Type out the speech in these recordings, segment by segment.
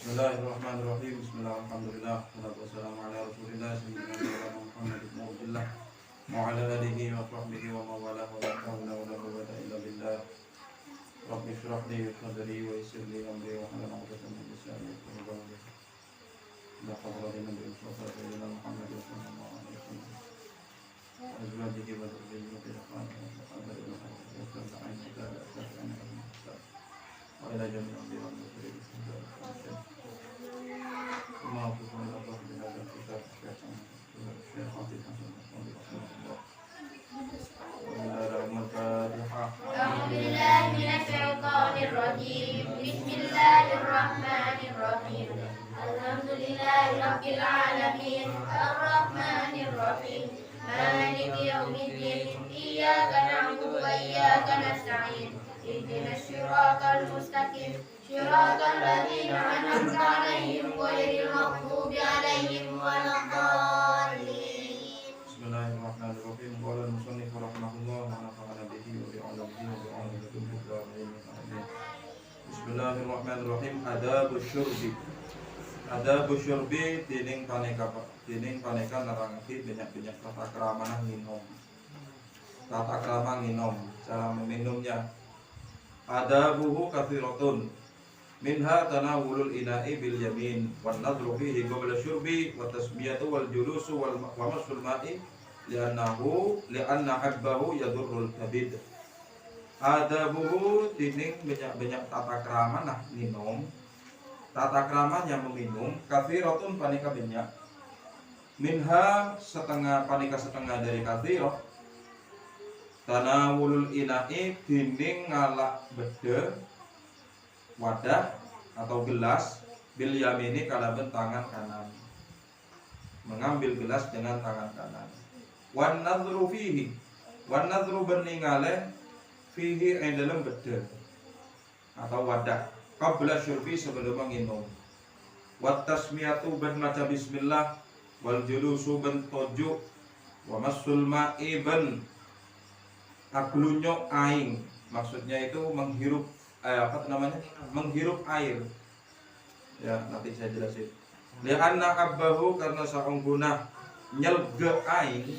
Bismillahirrahmanirrahim. Bismillah, alhamdulillah, wassalatu wassalamu ala rasulillah sayyidina Muhammad ibn Abdullah wa ala alihi wa sahbihi wa mawalah wa la hawla wa la quwwata illa billah. Rabbi shrah li sadri wa yassir li amri wa hlul 'uqdatam min lisani yafqahu qawli. La hadratin nabi sayyidina Muhammad sallallahu alaihi wasallam. Azwajihi wa dhurriyyatihi wa qurrata a'yun wa qurrata a'yun wa ila jami'il anbiya'i wal mursalin. Maafkan Allah dengan kita syaitan Bismillahirrahmanirrahim. Alhamdulillahirabbil alamin arrahmanir rahim maliki yaumiddin iyyaka na'budu wa iyyaka nasta'in ihdinas siratal mustaqim siratal ladzina an'amta 'alaihim ghairil maghdubi 'alaihim waladdallin. Bismillahirrahmanirrahim. Qala al-musannif rahimahullah wa nafa'ana bihi wa bi 'ilmihi wa bi 'ilmihi. Bismillahirrahmanirrahim. Adabus syurbi dening paneka nerangake banyak tata krama minum. Tata krama minum, cara meminumnya. Adabuhu katsiratun. Minha tanawulul ina'i bil yamin wan nadhru fihi qabla syurbi wa tasmiyatu wal julusu wa masul ma'i li'anna habbahu yadurrul kabid. Adabuhu dining banyak tata krama minum. Tata kramanya meminum katsiratun panika banyak. Minha panika setengah dari katsirah. Tanawulul ina'i dining ngalak bede wadah atau gelas bil yamini kalaben tangan kanan, mengambil gelas dengan tangan kanan. Wan nadhru berningale fihi ing dalam bede atau wadah qabla syurbi sebelum minum. Wat tasmiyatu ben maca bismillah wal julusu ben tojuk wa masul ma'i ben aglunyo aing, maksudnya itu menghirup menghirup air. Ya, nanti saya jelasin. Li'anna abbahu karena saungguna nyelge aing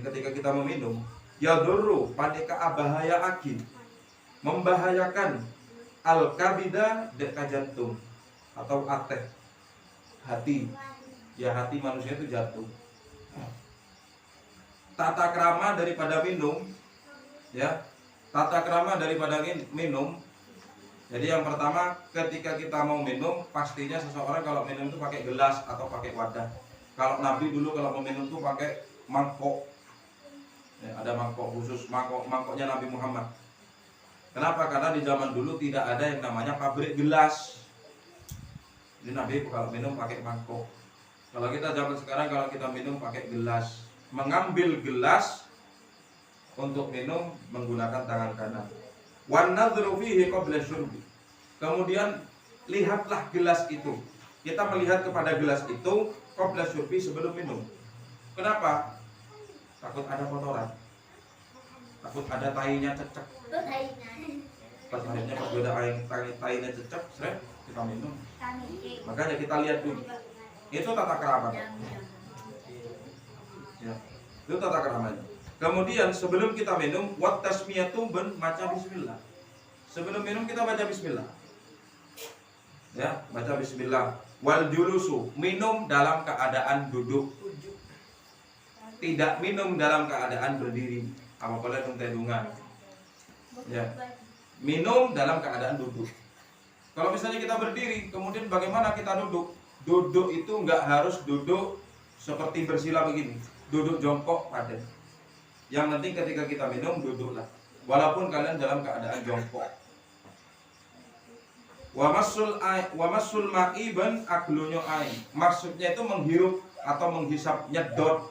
ketika kita meminum yadurru panika abahaya aki membahayakan al-kabida deka jantung atau ateh hati. Ya, hati manusia itu jantung. Tata krama daripada minum, ya. Tata krama daripada minum. Jadi yang pertama, ketika kita mau minum, pastinya seseorang kalau minum itu pakai gelas atau pakai wadah. Kalau Nabi dulu kalau mau minum itu pakai mangkok. Ya, ada mangkok khusus, mangkoknya Nabi Muhammad. Kenapa? Karena di zaman dulu tidak ada yang namanya pabrik gelas. Jadi Nabi kalau minum pakai mangkok. Kalau kita zaman sekarang kalau kita minum pakai gelas, mengambil gelas untuk minum menggunakan tangan kanan. Wan nadhru fihi qabla syurbi. Kemudian lihatlah gelas itu. Kita melihat kepada gelas itu qabla syurbi sebelum minum. Kenapa? Takut ada kotoran. Takut ada tainya cecek. Pas akhirnya pas ada tainya cecek, seret kita minum. Makanya kita lihat dulu. Itu tata krama. Ya, itu tata kramanya. Kemudian sebelum kita minum, wat tasmiyatu ben baca bismillah. Sebelum minum kita baca bismillah. Ya, baca bismillah. Wal julusu, minum dalam keadaan duduk. Tidak minum dalam keadaan berdiri. Apabila tedungan. Ya. Minum dalam keadaan duduk. Kalau misalnya kita berdiri, kemudian bagaimana kita duduk? Duduk itu enggak harus duduk seperti bersila begini. Duduk jongkok padat. Yang penting ketika kita minum duduklah, walaupun kalian dalam keadaan jongkok. Wa masul ma'i ban aglunyo ain. Maksudnya itu menghirup atau menghisap, nyedot.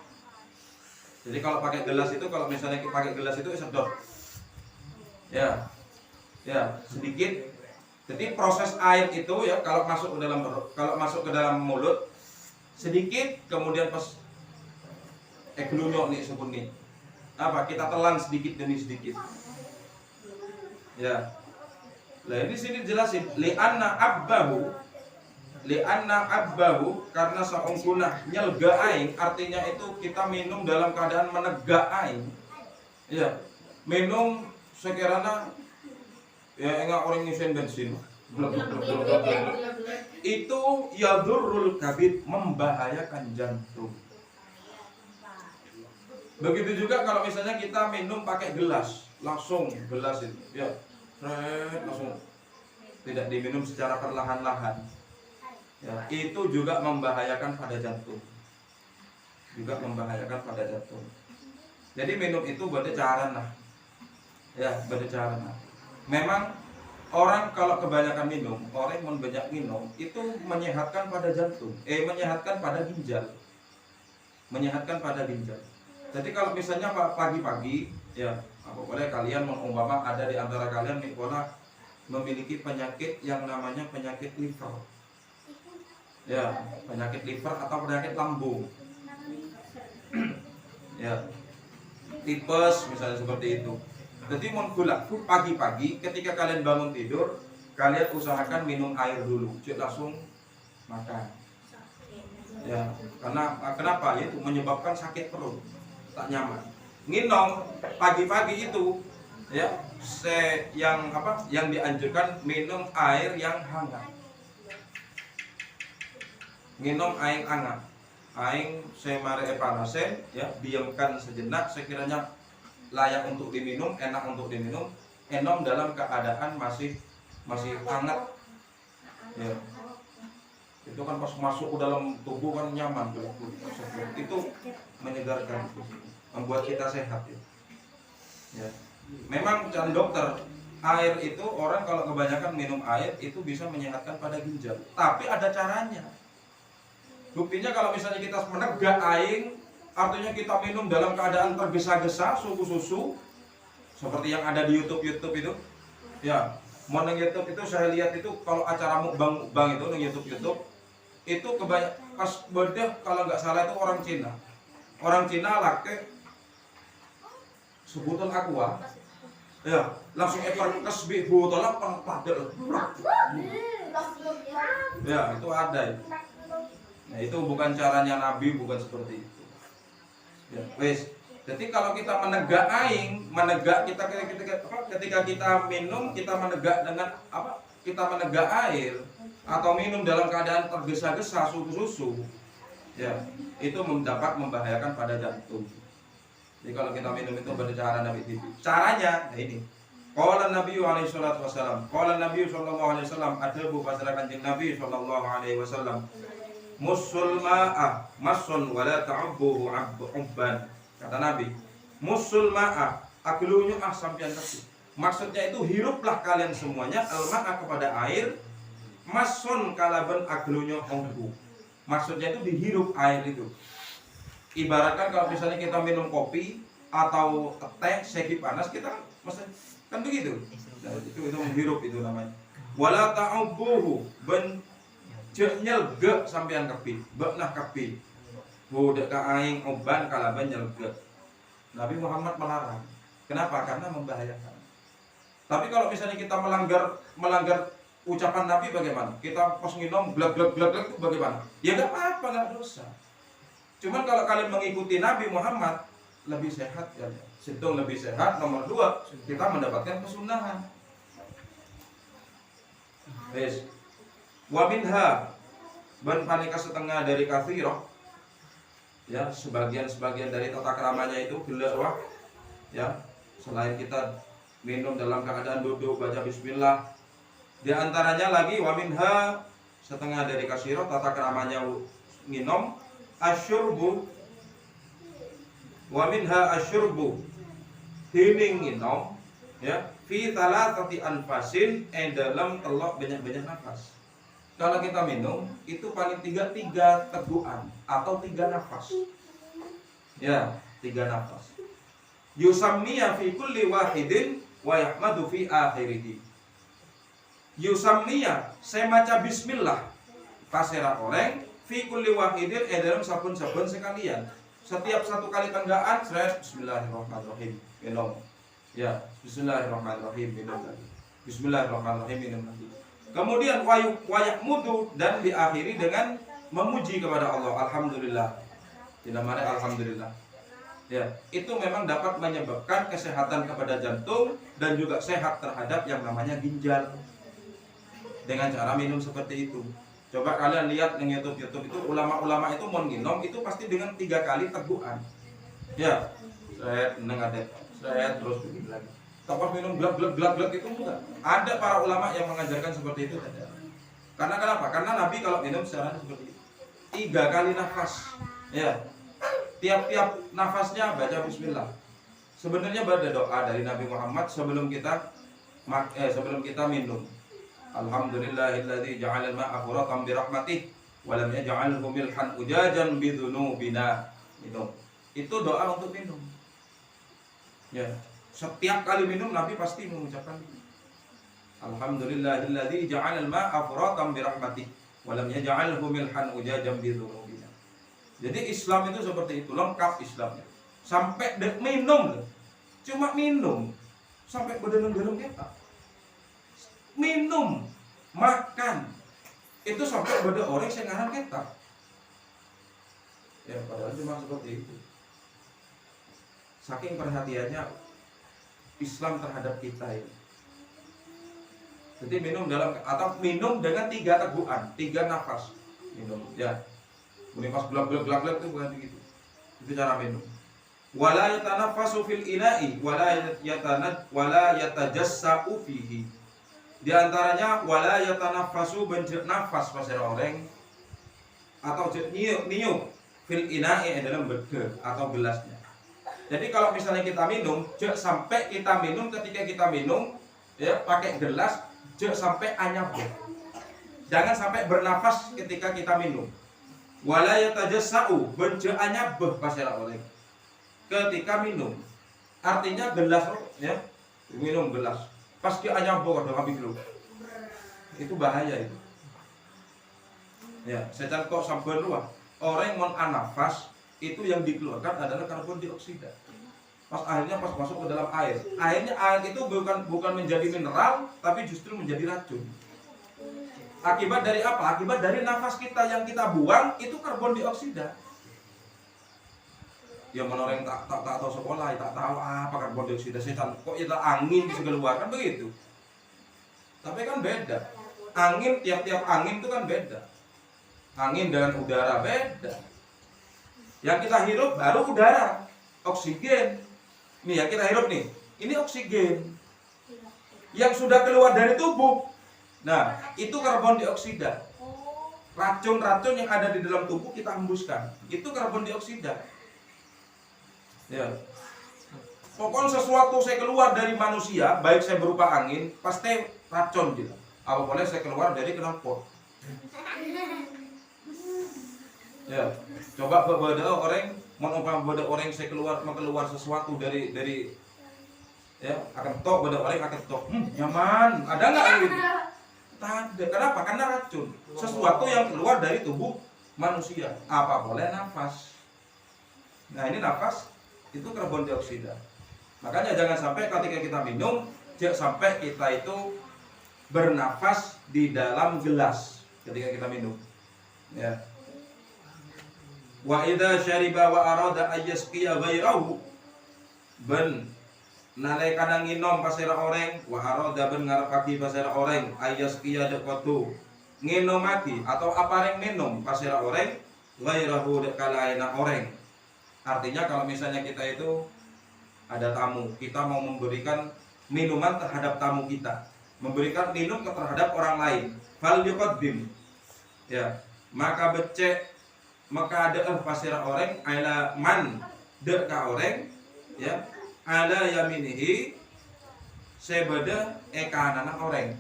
Jadi kalau pakai gelas itu, kalau misalnya pakai gelas itu sedot. Ya. Ya, sedikit. Jadi proses air itu ya kalau masuk ke dalam mulut sedikit, kemudian pas aglunyo nih sebut nih. Apa kita telan sedikit demi sedikit. Ya. Lah ini sini jelasin li'anna abbahu karena saungkuna nyelga aing, artinya itu kita minum dalam keadaan menegak aing. Ya, minum sekiranya ya enggak orang nyusahin bensin. Itu yadurrul kabid, membahayakan jantung. Begitu juga kalau misalnya kita minum pakai gelas, langsung gelas itu, ya, langsung tidak diminum secara perlahan-lahan. Ya, itu juga membahayakan pada jantung. Jadi minum itu berdecaran lah. Ya, berdecaran lah. Memang orang kalau kebanyakan minum, orang yang banyak minum itu menyehatkan pada jantung, menyehatkan pada ginjal. Jadi kalau misalnya pagi-pagi, ya, boleh kalian mengumpama ada di antara kalian memiliki penyakit yang namanya penyakit liver. Ya, penyakit liver atau penyakit lambung. Ya, tipes misalnya seperti itu. Jadi pagi-pagi ketika kalian bangun tidur, kalian usahakan minum air dulu, langsung makan. Ya, karena kenapa? Itu menyebabkan sakit perut, tak nyaman. Minum pagi-pagi itu, ya, yang dianjurkan minum air yang hangat. Minum air hangat. Aing semare panasen, ya, diamkan sejenak sekiranya layak untuk diminum, enak untuk diminum, enom dalam keadaan masih hangat. Ya. Itu kan pas masuk ke dalam tubuh kan nyaman tuh. Itu menyegarkan, membuat kita sehat ya. Ya. Memang can dokter, air itu orang kalau kebanyakan minum air itu bisa menyehatkan pada ginjal. Tapi ada caranya. Buktinya kalau misalnya kita menegak aing, artinya kita minum dalam keadaan tergesa-gesa, susu seperti yang ada di YouTube itu. Ya, mau nang YouTube itu saya lihat itu kalau acara mukbang itu nang YouTube itu kebanyakan pas bedah kalau nggak salah itu orang Cina laki sebutan aqua, ya langsung kasbi botolnya padel. Ya itu ada itu. Nah itu bukan caranya Nabi, bukan seperti itu. Ya, wes. Jadi kalau kita menegak aing, ketika kita minum, kita menegak dengan apa? Kita menegak air atau minum dalam keadaan tergesa-gesa susu, ya itu membahayakan pada jantung. Jadi kalau kita minum itu bercara Nabi itu. Caranya, nah ini. Qala Nabi alaihi salatu wasallam. Qala Nabi sallallahu alaihi wasallam, ada bahasa Kanjeng Nabi sallallahu alaihi wasallam. Musul ma'ah masun wala ta'ubbuhu ubban. Kata Nabi, musul ma'ah, aglunya sampian kasih. Maksudnya itu hiruplah kalian semuanya al-ma'ah kepada air, masun kalaban aglunya ongku. Maksudnya itu dihirup air itu. Ibaratkan kalau misalnya kita minum kopi atau teh segi panas, kita kan begitu. Nah, itu menghirup itu namanya. Wala ta'ubbuhu ben nyelge sampean kepi, beknah kepi. Budak ka aing oban kalaban nyelge. Nabi Muhammad melarang. Kenapa? Karena membahayakan. Tapi kalau misalnya kita melanggar ucapan Nabi bagaimana? Kita pas nginom glak itu bagaimana? Ya enggak apa-apa, enggak dosa. Cuman kalau kalian mengikuti Nabi Muhammad lebih sehat ya. Sintung lebih sehat. Nomor 2, kita mendapatkan kesunahan. Wes. Wa minha ban panika setengah dari kathirah, ya sebagian dari tata keramanya itu gelar ya, selain kita minum dalam keadaan duduk baca bismillah, di antaranya lagi wa minha setengah dari kathirah tata keramanya minum asyurbu, wa minha asyurbu hining minum, ya fi talatati anfasin dalam telok banyak-banyak nafas. Kalau kita minum itu paling tiga tegukan atau 3 nafas. Ya, 3 nafas. Yusammiya fi kulli wahidin wa yahmadu fi akhirih. Yusammiya, saya baca bismillah. Pasera oleng fi kulli wahidin dalam sabun-sabun sekalian. Setiap satu kali tenggaan saya bismillahirrahmanirrahim minum. Ya, bismillahirrahmanirrahim minum tadi. Bismillahirrahmanirrahim, minum lagi. Kemudian wayakmudu, dan diakhiri dengan memuji kepada Allah. Alhamdulillah. Dinamanya alhamdulillah. Ya, itu memang dapat menyebabkan kesehatan kepada jantung dan juga sehat terhadap yang namanya ginjal. Dengan cara minum seperti itu. Coba kalian lihat di YouTube itu ulama-ulama itu mau minum itu pasti dengan 3 kali tegukan. Ya, saya nengadet, saya terus begini lagi. Tanpa minum glak itu enggak. Ada para ulama yang mengajarkan seperti itu tidak. Karena kenapa? Karena Nabi kalau minum secara seperti itu 3 kali nafas. Ya. Tiap-tiap nafasnya baca bismillah. Sebenarnya ada doa dari Nabi Muhammad sebelum kita minum. Alhamdulillahilladzi ja'ala al-ma'a furatan bi rahmatih wa lam yaj'alhu milhan ujajan bi dzunubina. Itu doa untuk minum. Ya. Setiap kali minum Nabi pasti mengucapkan itu. Alhamdulillahilladzi ja'ala al-ma'a furatan bi rahmatih wa lam yaj'alhu milhan ujajan bi dzunubina. Jadi Islam itu seperti itu, lengkap Islamnya. Sampai minum, cuma minum sampai berdenung-denung kita. Minum, makan, itu sampai beda orang yang ngaran kita. Ya padahal cuma seperti itu. Saking perhatiannya Islam terhadap kita ini. Jadi minum minum dengan 3 tegukan, 3 nafas. Minum, ya. Pas gelap itu bukan begitu. Itu cara minum. Wala yatanaffasu fil ina'i wala yatajassa'u fihi. Di antaranya wala yatanaffasu benjek nafas pasir orang atau niup fil ina'i dalam bege atau gelasnya. Jadi kalau misalnya kita minum, jangan sampai kita minum ketika kita minum ya pakai gelas, jangan sampai anyap. Jangan sampai bernafas ketika kita minum. Wala yatajassa'u benjek anyap pasir orang ketika minum. Artinya gelas ya, minum gelas. Pas dia anyap dong habis dulu. Itu bahaya itu. Ya, secara kok sampai luar. Orang yang mau anafas itu yang dikeluarkan adalah karbon dioksida. Pas masuk ke dalam air. Akhirnya air itu bukan menjadi mineral tapi justru menjadi racun. Akibat dari apa? Akibat dari nafas kita yang kita buang itu karbon dioksida. Ya orang yang tak tahu sekolah, tak tahu apa karbon dioksida setan. Kok kita angin bisa keluar kan begitu. Tapi kan beda. Angin tiap-tiap angin itu kan beda. Angin dengan udara beda. Yang kita hirup baru udara, oksigen. Nih yang kita hirup nih, ini oksigen. Yang sudah keluar dari tubuh, nah itu karbon dioksida. Racun-racun yang ada di dalam tubuh kita hembuskan, itu karbon dioksida. Ya. Pokoknya sesuatu saya keluar dari manusia, baik saya berupa angin, pasti racun gitu. Apa boleh saya keluar dari knalpot. Ya, coba beberapa orang saya mau keluar sesuatu dari ya akan tok pada orang akan tok. Nyaman, ada nggak gitu? Tak ada. Kenapa? Karena racun. Sesuatu yang keluar dari tubuh manusia. Apa boleh nafas. Nah ini nafas itu karbon dioksida. Makanya jangan sampai ketika kita minum, jangan sampai kita itu bernafas di dalam gelas ketika kita minum. Ya. Wa idza syariba wa arada ayyasqiya ghairahu ben nalekana nginom pasira oreng wa arada ben ngarepake pasira oreng ayyasqiya dekotu nginomaki atau apareng minum pasira oreng ghairahu dek kalaina oreng. Artinya kalau misalnya kita itu ada tamu, kita mau memberikan minuman terhadap tamu kita, memberikan minum terhadap orang lain, fal yuqaddim. Ya, maka maka ada pasira orang ala man dek ka orang ya ala yaminihi sebeda kanana orang.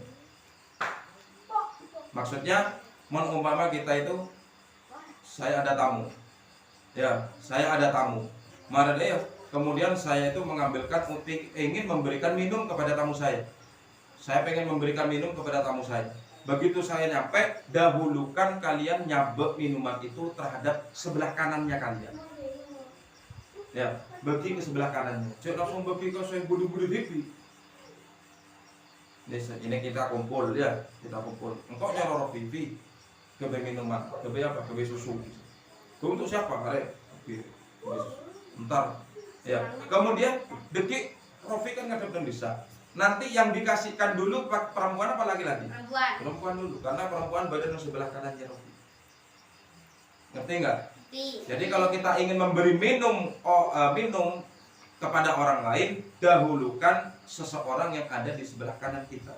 Maksudnya umpama kita itu saya ada tamu. Ya, saya ada tamu. Marah kemudian saya itu mengambilkan ingin memberikan minum kepada tamu saya. Saya pengen memberikan minum kepada tamu saya. Begitu saya nyampe, dahulukan kalian nyabek minuman itu terhadap sebelah kanannya kalian. Ya, bagi ke sebelah kanannya. Cek langsung bagi ke saya budi-budi pipi. Ini kita kumpul ya, kita kumpul. Engkau nyaroro pipi, kebe minuman, kebe apa? Kebe susu. Itu untuk siapa? Are, ntar, ya. Kemudian dekik Rofi kan ngadep dan bisa. Nanti yang dikasihkan dulu perempuan apa laki-laki? Perempuan. Perempuan dulu, karena perempuan badan yang sebelah kanannya Rofi. Ngerti nggak? Jadi kalau kita ingin memberi minum kepada orang lain, dahulukan seseorang yang ada di sebelah kanan kita.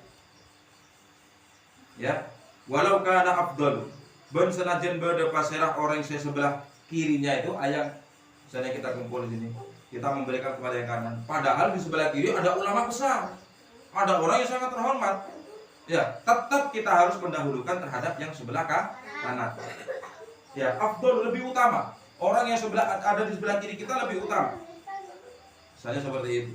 Ya, walau kana afdal. Ben senajan beda pasirah orang yang sebelah kirinya itu ayang. Misalnya kita kumpul di sini, kita memberikan kepada yang kanan. Padahal di sebelah kiri ada ulama besar, ada orang yang sangat terhormat. Ya, tetap kita harus mendahulukan terhadap yang sebelah kanan. Ya, afdal lebih utama. Orang yang ada di sebelah kiri kita lebih utama. Misalnya seperti itu.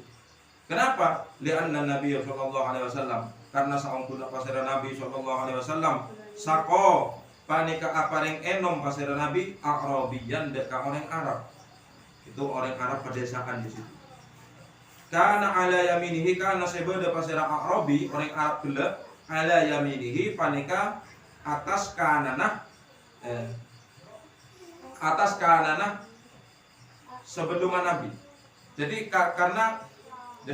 Kenapa? Lianna Nabi sallallahu alaihi wasallam, karena saungkuna pasira Nabi sallallahu alaihi wasallam sako panika apareng enom pasira Nabi Arabiyan dek orang Arab. Itu orang Arab pedesaan di situ. Karena ala yaminihi karena sebeda pasira Arabi orang Arab gelap ala yaminihi panika atas kananah sebelum Nabi. Jadi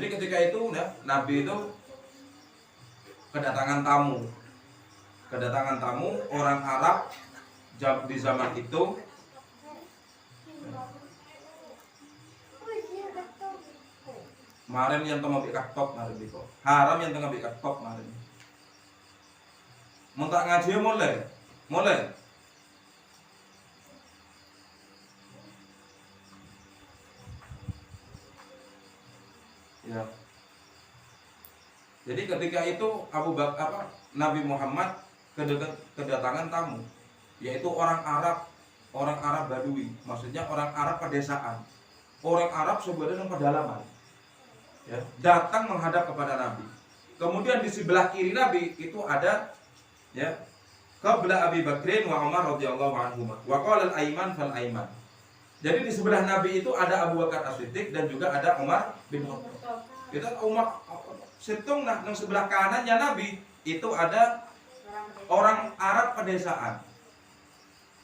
ketika itu ya, Nabi itu kedatangan tamu orang Arab di zaman itu. Kemarin yang tengah bikin top kemarin itu haram yang tengah bikin top kemarin. Mau tak ngaji mulai. Ya. Jadi ketika itu Nabi Muhammad kedatangan tamu, yaitu orang Arab Badui, maksudnya orang Arab pedesaan, orang Arab sebenarnya pedalaman, ya, datang menghadap kepada Nabi. Kemudian di sebelah kiri Nabi itu ada, ya, qabla Abi Bakrin wa Umar radhiyallahu anhuma, wa qala al-aiman fal aiman. Jadi di sebelah Nabi itu ada Abu Bakar As-Siddiq dan juga ada Umar bin Khattab. Kita Umar situng nang sebelah kanannya Nabi itu ada orang Arab pedesaan.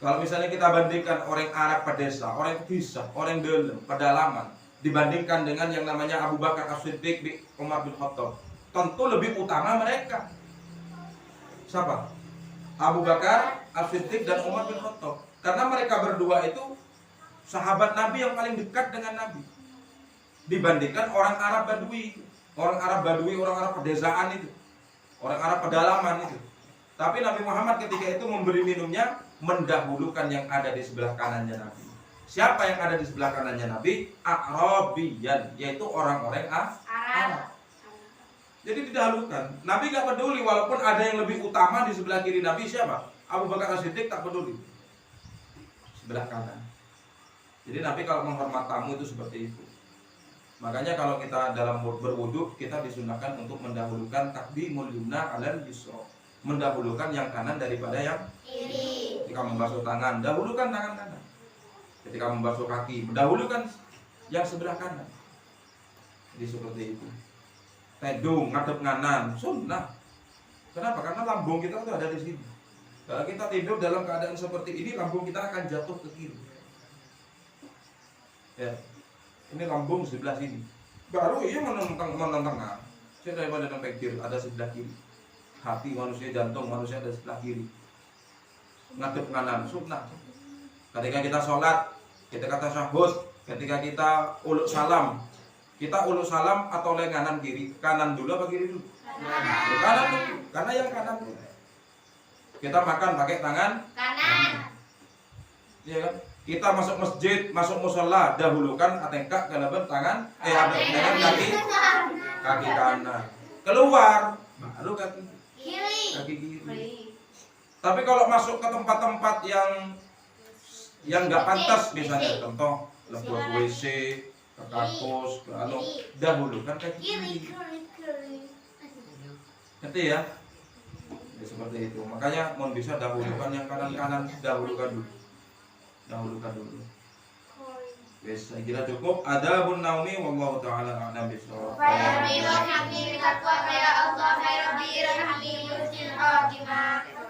Kalau misalnya kita bandingkan orang Arab pedesa, orang kisah, orang dalam, pedalaman, dibandingkan dengan yang namanya Abu Bakar As-Siddiq bin Umar bin Khattab, tentu lebih utama mereka. Siapa? Abu Bakar As-Siddiq dan Umar bin Khattab. Karena mereka berdua itu sahabat Nabi yang paling dekat dengan Nabi dibandingkan orang Arab Badui, orang Arab pedesaan itu, orang Arab pedalaman itu. Tapi Nabi Muhammad ketika itu memberi minumnya mendahulukan yang ada di sebelah kanannya Nabi. Siapa yang ada di sebelah kanannya Nabi? Arabiyan, yaitu orang-orang Arab. Jadi didahulukan. Nabi gak peduli walaupun ada yang lebih utama di sebelah kiri Nabi. Siapa? Abu Bakar As-Siddiq tak peduli, sebelah kanan. Jadi Nabi kalau menghormat tamu itu seperti itu. Makanya kalau kita dalam berwudu kita disunahkan untuk mendahulukan takdimul yumna 'alal yusra, mendahulukan yang kanan daripada yang kiri. Ketika membasuh tangan, dahulukan tangan kanan. Ketika membasuh kaki, mendahulukan yang sebelah kanan. Jadi seperti itu. Tedung ngadep kanan, sunnah. Kenapa? Karena lambung kita itu ada di sini. Kalau kita tidur dalam keadaan seperti ini, lambung kita akan jatuh ke kiri. Ya, ini lambung sebelah sini. Baru iya menentang. Saya daripada sampai kiri ada sebelah kiri. Hati manusia, jantung manusia ada sebelah kiri. Ngadep kanan, sunnah. Ketika kita sholat, kita kata syahud, ketika kita uluk salam atau oleh kanan kiri, kanan dulu apa kiri dulu? Kanan dulu, karena yang kanan dulu. Kita makan pakai tangan kanan. Iya kan? Kita masuk masjid, masuk musola, dahulukan atengkak kalaban tangan dengan kaki kanan. Keluar, baru kaki kiri. Tapi kalau masuk ke tempat-tempat yang nggak pantas, misalnya contoh lebuh WC, ke kampus, ke dahulukan kaki kiri. Ngerti ya? Ya seperti itu. Makanya mau bisa dahulukan yang kanan-kanan, dahulukan dulu. Wes, saya kira cukup. Adabun naumi wallahu taala a'lam bishawab. Rabbi warhamni bitaqwa ya Allah, ya Rabbi irhamni bi husnil khatimah.